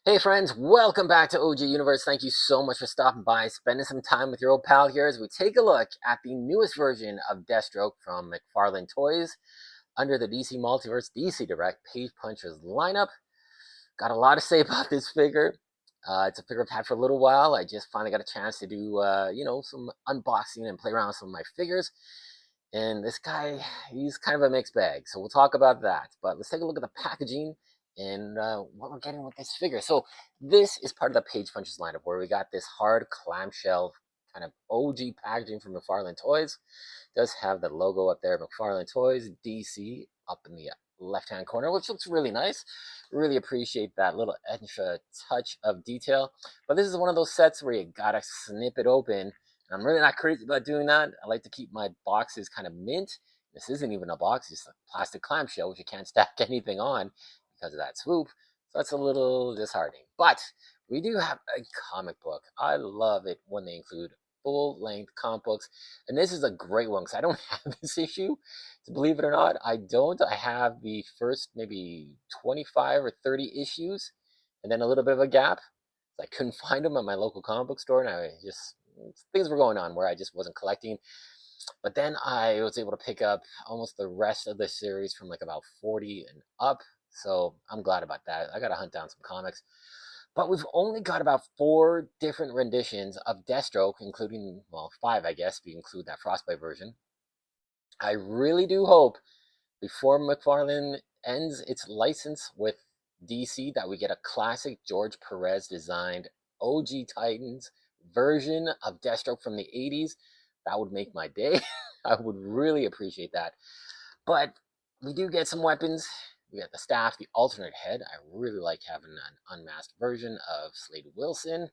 Hey friends, welcome back to OG Universe. Thank you so much for stopping by, spending some time with your old pal here as we take a look at the newest version of Deathstroke from McFarlane Toys under the DC Multiverse DC Direct Page Punchers lineup. Got a lot to say about this figure. It's a figure I've had for a little while. I just finally got a chance to do, some unboxing and play around with some of my figures. And this guy, he's kind of a mixed bag. So we'll talk about that. But let's take a look at the packaging and what we're getting with this figure. So this is part of the Page Punches lineup where we got this hard clamshell kind of OG packaging from McFarlane Toys. It does have the logo up there, McFarlane Toys, DC, up in the left-hand corner, which looks really nice. Really appreciate that little extra touch of detail. But this is one of those sets where you gotta snip it open. I'm really not crazy about doing that. I like to keep my boxes kind of mint. This isn't even a box, it's a plastic clamshell, which you can't stack anything on because of that swoop. So that's a little disheartening. But we do have a comic book. I love it when they include full-length comic books. And this is a great one because I don't have this issue. To believe it or not, I don't. I have the first maybe 25 or 30 issues and then a little bit of a gap. I couldn't find them at my local comic book store, and I just things were going on where I just wasn't collecting. But then I was able to pick up almost the rest of the series from like about 40 and up. So I'm glad about that. I got to hunt down some comics. But we've only got about 4 different renditions of Deathstroke, including, well, 5, I guess, if you include that Frostbite version. I really do hope before McFarlane ends its license with DC that we get a classic George Perez designed OG Titans version of Deathstroke from the 80s. That would make my day. I would really appreciate that. But we do get some weapons. We got the staff, the alternate head. I really like having an unmasked version of Slade Wilson.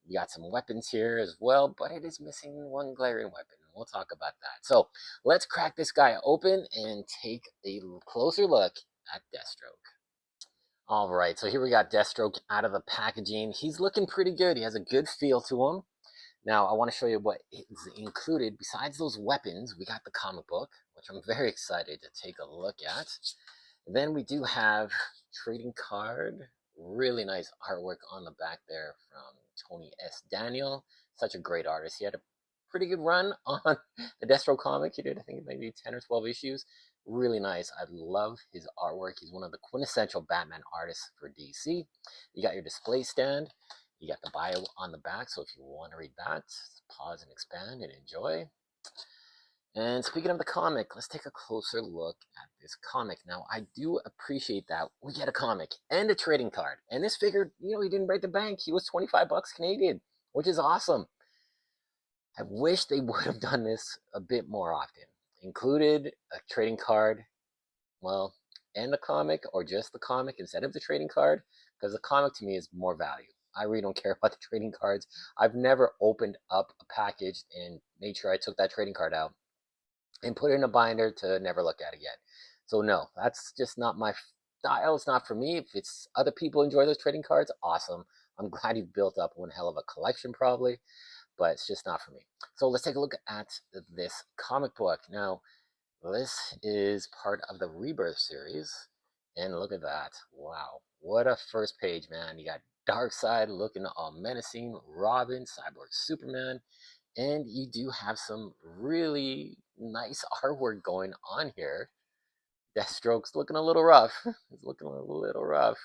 We got some weapons here as well, but it is missing one glaring weapon. We'll talk about that. So let's crack this guy open and take a closer look at Deathstroke. All right, so here we got Deathstroke out of the packaging. He's looking pretty good. He has a good feel to him. Now, I want to show you what is included. Besides those weapons, we got the comic book, which I'm very excited to take a look at. Then we do have trading card. Really nice artwork on the back there from Tony S. Daniel. Such a great artist. He had a pretty good run on the Deathstroke comic. He did, I think, maybe 10 or 12 issues. Really nice. I love his artwork. He's one of the quintessential Batman artists for DC. You got your display stand. You got the bio on the back, so if you want to read that, pause and expand and enjoy. And speaking of the comic, let's take a closer look at this comic. Now, I do appreciate that we get a comic and a trading card. And this figure, he didn't break the bank. He was 25 bucks Canadian, which is awesome. I wish they would have done this a bit more often. Included a trading card, well, and the comic, or just the comic instead of the trading card, because the comic to me is more value. I really don't care about the trading cards. I've never opened up a package and made sure I took that trading card out and put it in a binder to never look at again. So no, that's just not my style. It's not for me. If it's other people enjoy those trading cards, awesome. I'm glad you've built up one hell of a collection probably, but it's just not for me. So let's take a look at this comic book. Now, this is part of the Rebirth series, and look at that. Wow, what a first page, man. You got Darkseid looking all menacing, Robin, Cyborg, Superman, and you do have some really nice artwork going on here. Deathstroke's looking a little rough. He's looking a little rough.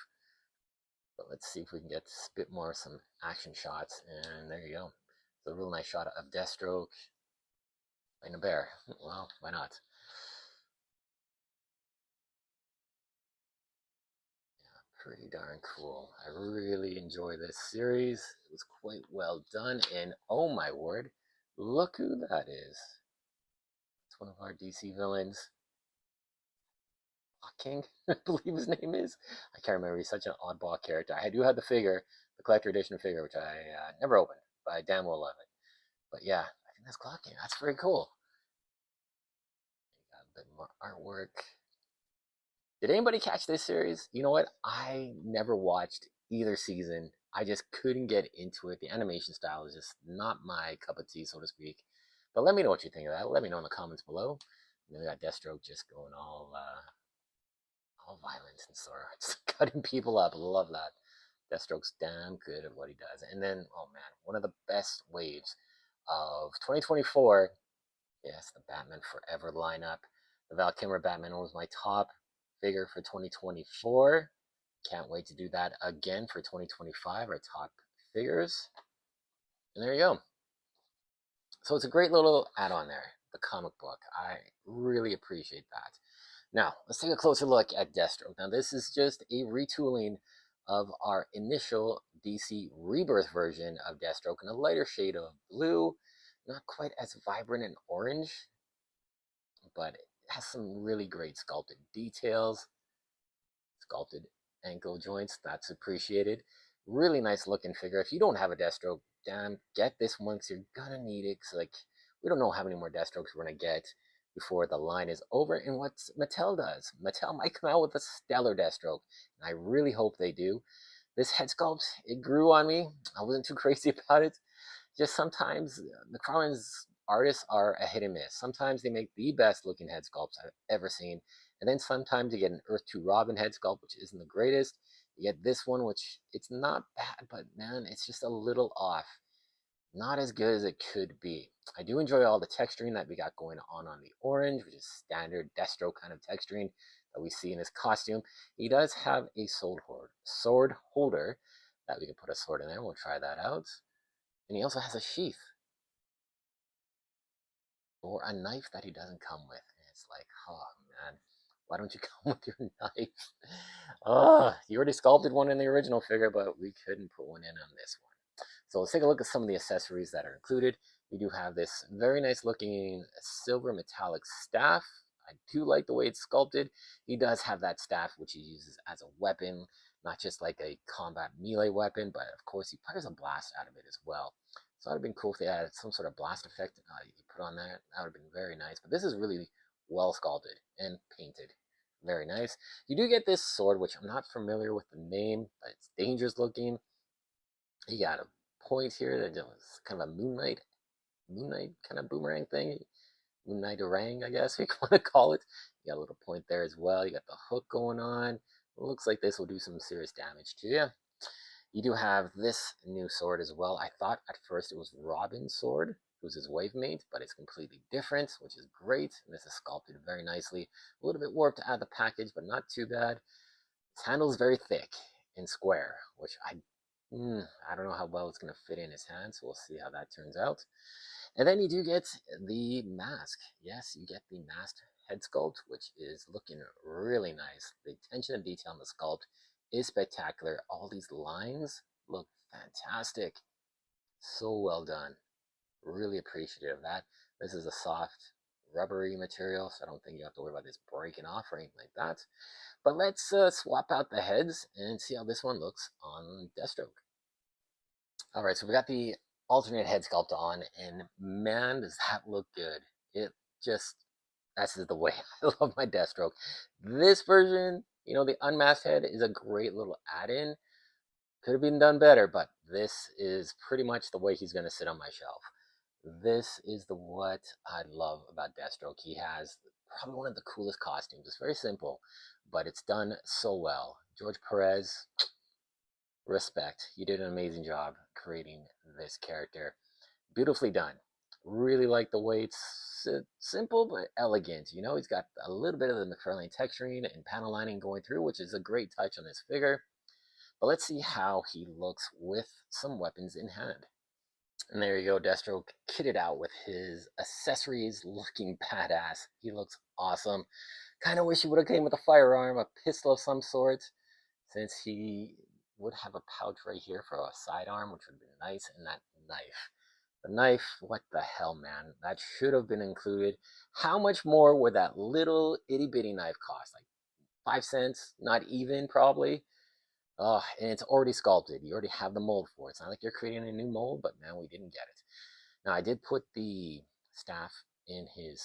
But let's see if we can get a bit more some action shots. And there you go. It's a real nice shot of Deathstroke fighting a bear. Well, why not? Yeah, pretty darn cool. I really enjoy this series. It was quite well done. And oh my word, look who that is. It's one of our DC villains. King, I believe his name is. I can't remember. He's such an oddball character. I do have the figure, the collector edition figure, which I never opened, but I damn well love it. But yeah, I think that's Clock King. That's very cool. Got a bit more artwork. Did anybody catch this series? You know what? I never watched either season. I just couldn't get into it. The animation style is just not my cup of tea, so to speak. But let me know what you think of that. Let me know in the comments below. And then we got Deathstroke just going all violence and swords, cutting people up. Love that. Deathstroke's damn good at what he does. And then, oh man, one of the best waves of 2024. Yes, the Batman Forever lineup. The Val Kilmer Batman was my top figure for 2024. Can't wait to do that again for 2025, our top figures. And there you go. So it's a great little add-on there, the comic book. I really appreciate that. Now, let's take a closer look at Deathstroke. Now, this is just a retooling of our initial DC Rebirth version of Deathstroke in a lighter shade of blue, not quite as vibrant and orange, but it has some really great sculpted details, sculpted ankle joints, that's appreciated. Really nice looking figure. If you don't have a Deathstroke, damn, get this one because you're gonna need it. Cause like we don't know how many more Deathstrokes we're gonna get before the line is over. And what Mattel does, Mattel might come out with a stellar Deathstroke, and I really hope they do. This head sculpt, it grew on me. I wasn't too crazy about it. Just sometimes McFarlane's artists are a hit and miss. Sometimes they make the best looking head sculpts I've ever seen, and then sometimes you get an Earth 2 Robin head sculpt, which isn't the greatest. You get this one, which it's not bad, but man, it's just a little off. Not as good as it could be. I do enjoy all the texturing that we got going on the orange, which is standard Deathstroke kind of texturing that we see in his costume. He does have a sword holder that we can put a sword in there. We'll try that out. And he also has a sheath or a knife that he doesn't come with. And it's like, oh man, why don't you come with your knife? Oh, you already sculpted one in the original figure, but we couldn't put one in on this one. So let's take a look at some of the accessories that are included. We do have this very nice looking silver metallic staff. I do like the way it's sculpted. He does have that staff, which he uses as a weapon, not just like a combat melee weapon, but of course he fires a blast out of it as well. So that would have been cool if they had some sort of blast effect you put on there. That would have been very nice. But this is really well sculpted and painted. Very nice. You do get this sword, which I'm not familiar with the name, but it's dangerous looking. You got a point here that is kind of a moon knight kind of boomerang thing. Moon Knight-erang, I guess you want to call it. You got a little point there as well. You got the hook going on. It looks like this will do some serious damage to you. You do have this new sword as well. I thought at first it was Robin's sword, who's his wave mate, but it's completely different, which is great. And this is sculpted very nicely. A little bit warped out of the package, but not too bad. His handle is very thick and square, which I don't know how well it's going to fit in his hand, so we'll see how that turns out. And then you do get the mask. Yes, you get the masked head sculpt, which is looking really nice. The attention to detail on the sculpt is spectacular. All these lines look fantastic. So well done. Really appreciative of that. This is a soft, rubbery material, so I don't think you have to worry about this breaking off or anything like that. But let's swap out the heads and see how this one looks on Deathstroke. All right, so we got the alternate head sculpt on, and man, does that look good. It just, that's just the way I love my Deathstroke. This version, you know, the unmasked head is a great little add-in. Could have been done better, but this is pretty much the way he's going to sit on my shelf. This is what I love about Deathstroke. He has probably one of the coolest costumes. It's very simple, but it's done so well. George Perez, respect. You did an amazing job creating this character. Beautifully done. Really like the way it's simple but elegant. You know, he's got a little bit of the McFarlane texturing and panel lining going through, which is a great touch on this figure. But let's see how he looks with some weapons in hand. And there you go, Deathstroke kitted out with his accessories looking badass. He looks awesome. Kind of wish he would have came with a firearm, a pistol of some sort, since he would have a pouch right here for a sidearm, which would have been nice, and that knife. The knife, what the hell, man? That should have been included. How much more would that little itty-bitty knife cost? Like 5 cents? Not even, probably. Oh, and it's already sculpted. You already have the mold for it. It's not like you're creating a new mold, but man, we didn't get it. Now, I did put the staff in his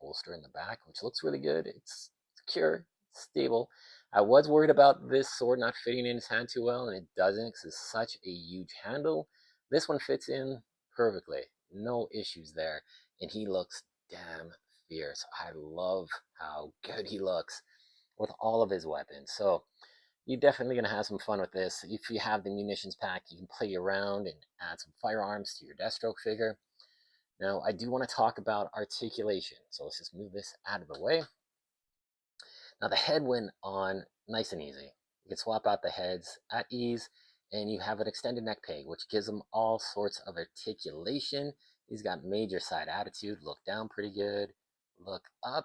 holster in the back, which looks really good. It's secure, stable. I was worried about this sword not fitting in his hand too well, and it doesn't because it's such a huge handle. This one fits in perfectly. No issues there. And he looks damn fierce. I love how good he looks with all of his weapons. So you're definitely going to have some fun with this. If you have the munitions pack, you can play around and add some firearms to your Deathstroke figure. Now, I do want to talk about articulation, so let's just move this out of the way. Now, the head went on nice and easy. You can swap out the heads at ease, and you have an extended neck peg, which gives him all sorts of articulation. He's got major side attitude, look down pretty good, look up,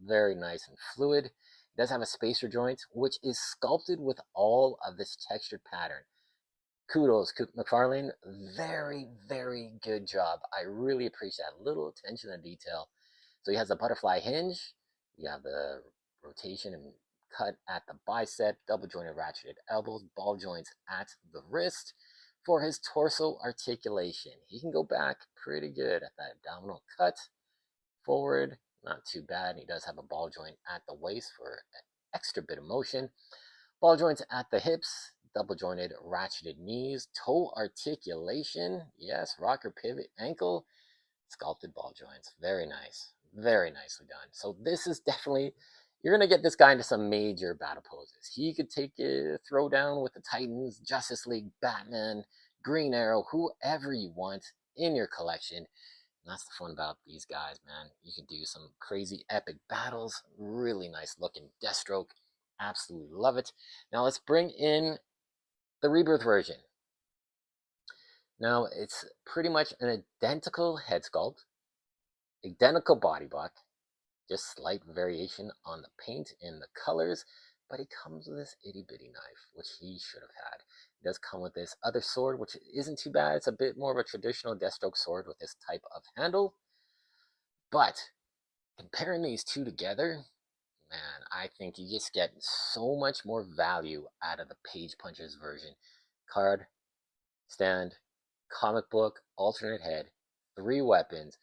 very nice and fluid. He does have a spacer joint, which is sculpted with all of this textured pattern. Kudos, McFarlane. Very, very good job. I really appreciate that little attention to detail. So he has a butterfly hinge. You have the rotation and cut at the bicep, double jointed ratcheted elbows, ball joints at the wrist. For his torso articulation, he can go back pretty good at that abdominal cut. Forward, not too bad. He does have a ball joint at the waist for an extra bit of motion. Ball joints at the hips, double jointed ratcheted knees, toe articulation. Yes, rocker pivot ankle, sculpted ball joints. Very nice. Very nicely done. So this is definitely, you're going to get this guy into some major battle poses. He could take a throwdown with the Titans, Justice League, Batman, Green Arrow, whoever you want in your collection. And that's the fun about these guys, man. You can do some crazy epic battles. Really nice looking Deathstroke. Absolutely love it. Now let's bring in the Rebirth version. Now it's pretty much an identical head sculpt, identical body block, just slight variation on the paint and the colors, but he comes with this itty bitty knife, which he should have had. It does come with this other sword, which isn't too bad. It's a bit more of a traditional Deathstroke sword with this type of handle. But comparing these two together, man, I think you just get so much more value out of the Page Punchers version. Card, stand, comic book, alternate head, 3 weapons,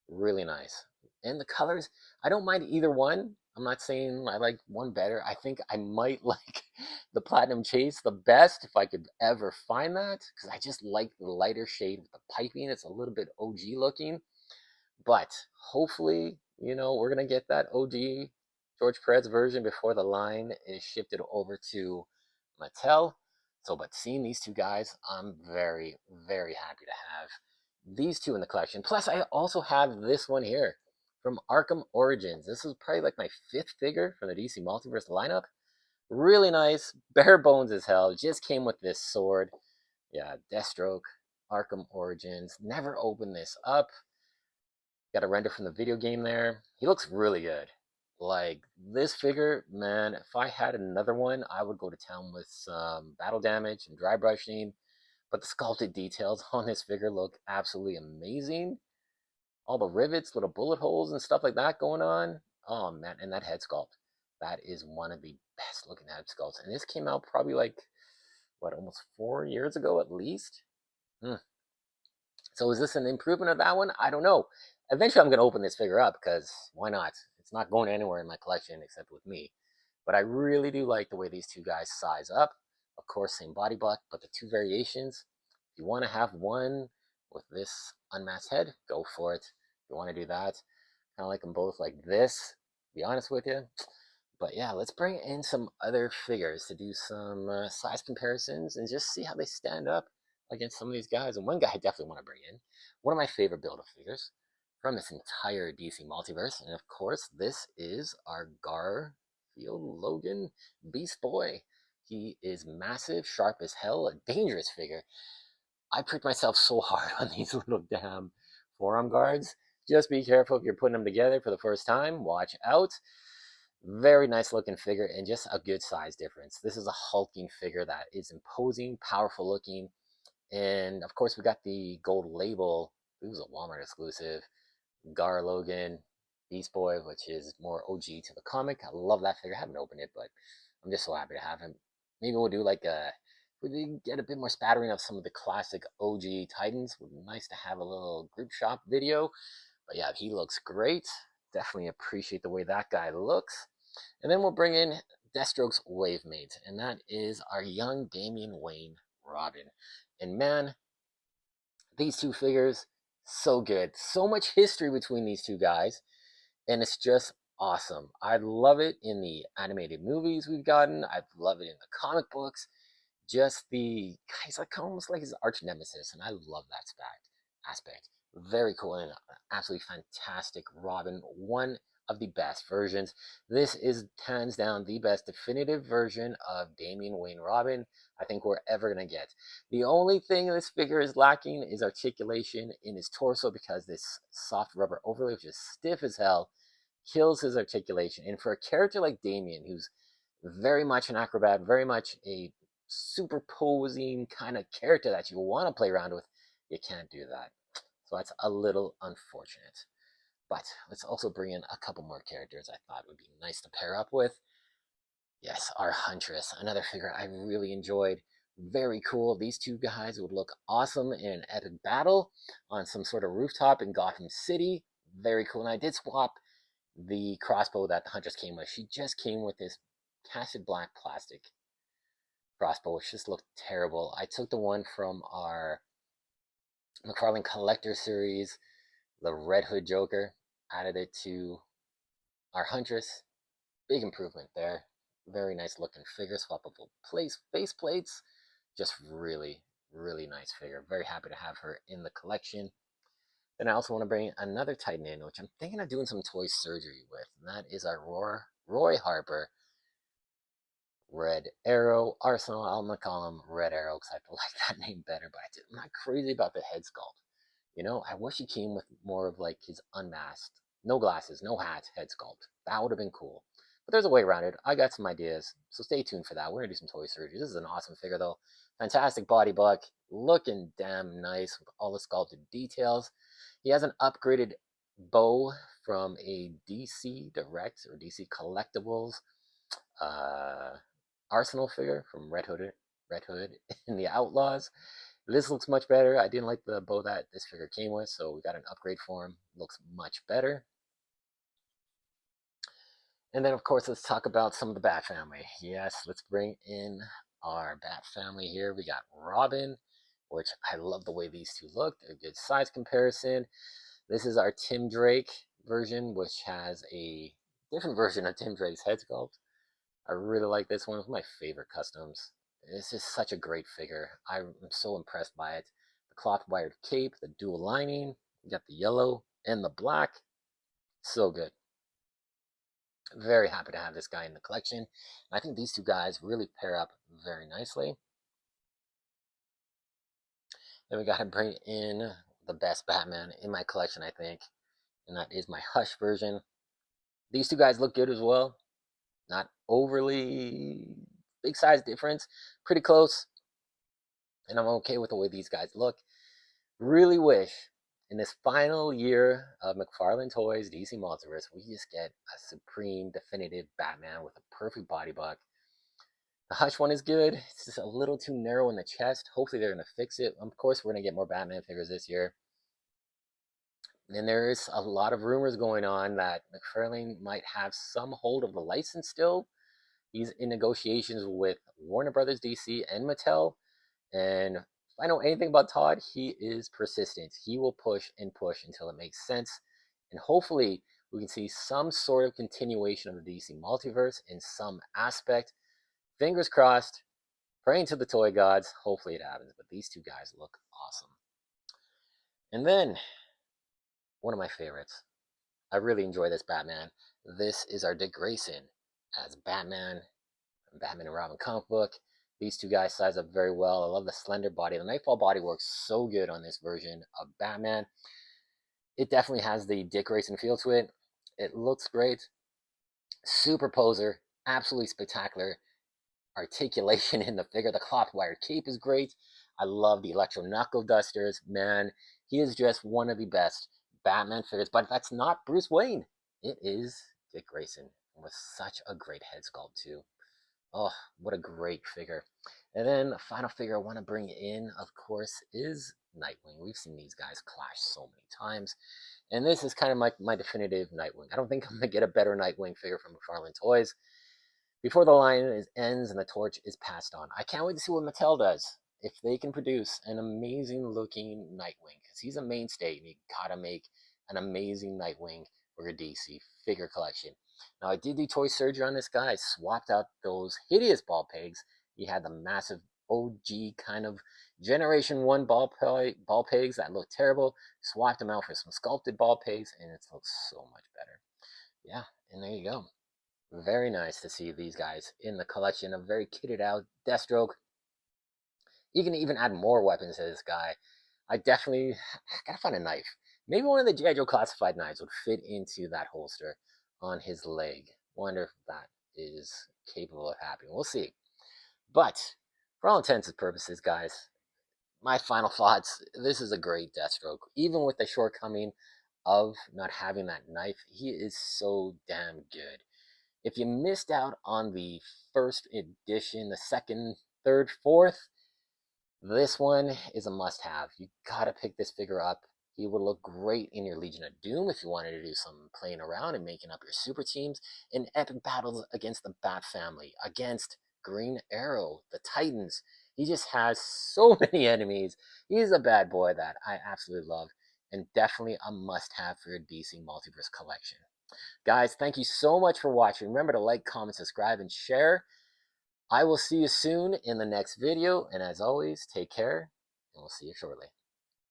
really nice. And the colors, I don't mind either one. I'm not saying I like one better. I think I might like the Platinum Chase the best if I could ever find that, because I just like the lighter shade with the piping. It's a little bit OG looking. But hopefully, we're going to get that OG George Perez version before the line is shifted over to Mattel. So, but seeing these two guys, I'm very, very happy to have these two in the collection. Plus, I also have this one here from Arkham Origins. This is probably like my 5th figure from the DC Multiverse lineup. Really nice, bare bones as hell. Just came with this sword. Yeah, Deathstroke, Arkham Origins. Never opened this up. Got a render from the video game there. He looks really good. Like, this figure, man, if I had another one, I would go to town with some battle damage and dry brushing. But the sculpted details on this figure look absolutely amazing. All the rivets, little bullet holes and stuff like that going on. Oh, man, and that head sculpt. That is one of the best looking head sculpts. And this came out probably like, almost 4 years ago at least? So is this an improvement of that one? I don't know. Eventually, I'm going to open this figure up because why not? It's not going anywhere in my collection except with me. But I really do like the way these two guys size up. Of course, same body block, but the 2 variations. If you want to have one with this unmasked head, go for it. If you want to do that, kind of like them both like this, to be honest with you. But yeah, let's bring in some other figures to do some size comparisons and just see how they stand up against some of these guys. And one guy I definitely want to bring in, one of my favorite Build-A-Figures from this entire DC Multiverse. And of course, this is our Garfield Logan Beast Boy. He is massive, sharp as hell, a dangerous figure. I pricked myself so hard on these little damn forearm guards. Just be careful if you're putting them together for the first time. Watch out. Very nice looking figure and just a good size difference. This is a hulking figure that is imposing, powerful looking. And of course, we got the gold label. It was a Walmart exclusive. Gar Logan, Beast Boy, which is more OG to the comic. I love that figure. I haven't opened it, but I'm just so happy to have him. Maybe we'll do like we get a bit more spattering of some of the classic OG Titans. Would be nice to have a little group shop video. But yeah, he looks great. Definitely appreciate the way that guy looks. And then we'll bring in Deathstroke's wave mate, and that is our young Damian Wayne Robin. And man, these two figures, so good. So much history between these two guys, and it's just awesome. I love it in the animated movies we've gotten. I love it in the comic books. Just the he's like almost like his arch nemesis, and I love that aspect. Very cool and absolutely fantastic Robin. One of the best versions. This is hands down the best definitive version of Damian Wayne Robin I think we're ever gonna get. The only thing this figure is lacking is articulation in his torso because this soft rubber overlay, which is stiff as hell, kills his articulation. And for a character like Damian, who's very much an acrobat, very much a superposing kind of character that you want to play around with, you can't do that. So that's a little unfortunate. But let's also bring in a couple more characters I thought would be nice to pair up with. Yes, our Huntress, another figure I really enjoyed. Very cool. These two guys would look awesome in an epic battle on some sort of rooftop in Gotham City. Very cool. And I did swap the crossbow that the Huntress came with. She just came with this casted black plastic crossbow, which just looked terrible. I took the one from our McFarlane Collector series, the Red Hood Joker, added it to our Huntress. Big improvement there. Very nice looking figure, swappable face plates. Just really, really nice figure. Very happy to have her in the collection. Then I also want to bring another Titan in, which I'm thinking of doing some toy surgery with, and that is our Roy Harper Red Arrow Arsenal. I'm gonna call him Red Arrow because I like that name better, but I'm not crazy about the head sculpt. You know, I wish he came with more of like his unmasked, no glasses, no hat head sculpt. That would have been cool. But there's a way around it. I got some ideas, so stay tuned for that. We're gonna do some toy surgery. This is an awesome figure though. Fantastic body buck, looking damn nice with all the sculpted details. He has an upgraded bow from a DC Direct or DC Collectibles Arsenal figure from Red Hood in the Outlaws. This looks much better. I didn't like the bow that this figure came with, so we got an upgrade for him. Looks much better. And then, of course, let's talk about some of the Bat family. Yes, let's bring in our Bat family here. We got Robin, which I love the way these two look. They're a good size comparison. This is our Tim Drake version, which has a different version of Tim Drake's head sculpt. I really like this one. It's my favorite customs. It's just such a great figure. I'm so impressed by it. The cloth wired cape, the dual lining, you got the yellow and the black. So good. Very happy to have this guy in the collection. I think these two guys really pair up very nicely. Then we got to bring in the best Batman in my collection, I think, and that is my Hush version. These two guys look good as well. Not overly big size difference, pretty close, and I'm okay with the way these guys look. Really wish in this final year of McFarlane Toys DC Multiverse, we just get a supreme definitive Batman with a perfect body buck. The Hush one is good. It's just a little too narrow in the chest. Hopefully they're going to fix it. Of course, we're going to get more Batman figures this year. And there is a lot of rumors going on that McFarlane might have some hold of the license still. He's in negotiations with Warner Brothers DC and Mattel. And if I know anything about Todd, he is persistent. He will push and push until it makes sense. And hopefully we can see some sort of continuation of the DC multiverse in some aspect. Fingers crossed, praying to the toy gods. Hopefully it happens. But these two guys look awesome. And then, one of my favorites. I really enjoy this Batman. This is our Dick Grayson as Batman and Robin comic book. These two guys size up very well. I love the slender body. The Nightfall body works so good on this version of Batman. It definitely has the Dick Grayson feel to it. It looks great. Super poser. Absolutely spectacular. Articulation in the figure. The cloth wire cape is great. I love the electro knuckle dusters. Man, he is just one of the best Batman figures. But that's not Bruce Wayne. It is Dick Grayson. With such a great head sculpt too. Oh, what a great figure. And then the final figure I want to bring in, of course, is Nightwing. We've seen these guys clash so many times. And this is kind of my definitive Nightwing. I don't think I'm going to get a better Nightwing figure from McFarlane Toys before the line ends and the torch is passed on. I can't wait to see what Mattel does. If they can produce an amazing looking Nightwing, because he's a mainstay, and you gotta make an amazing Nightwing for your DC figure collection. Now, I did do toy surgery on this guy. I swapped out those hideous ball pegs. He had the massive OG kind of Generation 1 ball pegs that looked terrible. Swapped them out for some sculpted ball pegs, and it looks so much better. Yeah, and there you go. Very nice to see these guys in the collection. A very kitted out Deathstroke. You can even add more weapons to this guy. I definitely gotta find a knife. Maybe one of the G.I. Joe classified knives would fit into that holster on his leg. Wonder if that is capable of happening. We'll see. But for all intents and purposes, guys, my final thoughts. This is a great Deathstroke. Even with the shortcoming of not having that knife, he is so damn good. If you missed out on the first edition, the second, third, fourth, this one is a must-have. You gotta pick this figure up. He would look great in your Legion of Doom if you wanted to do some playing around and making up your super teams, in epic battles against the Bat Family, against Green Arrow, the Titans. He just has so many enemies. He's a bad boy that I absolutely love, and definitely a must-have for your DC Multiverse collection. Guys, thank you so much for watching. Remember to like, comment, subscribe, and share. I will see you soon in the next video, and as always, take care, and we'll see you shortly.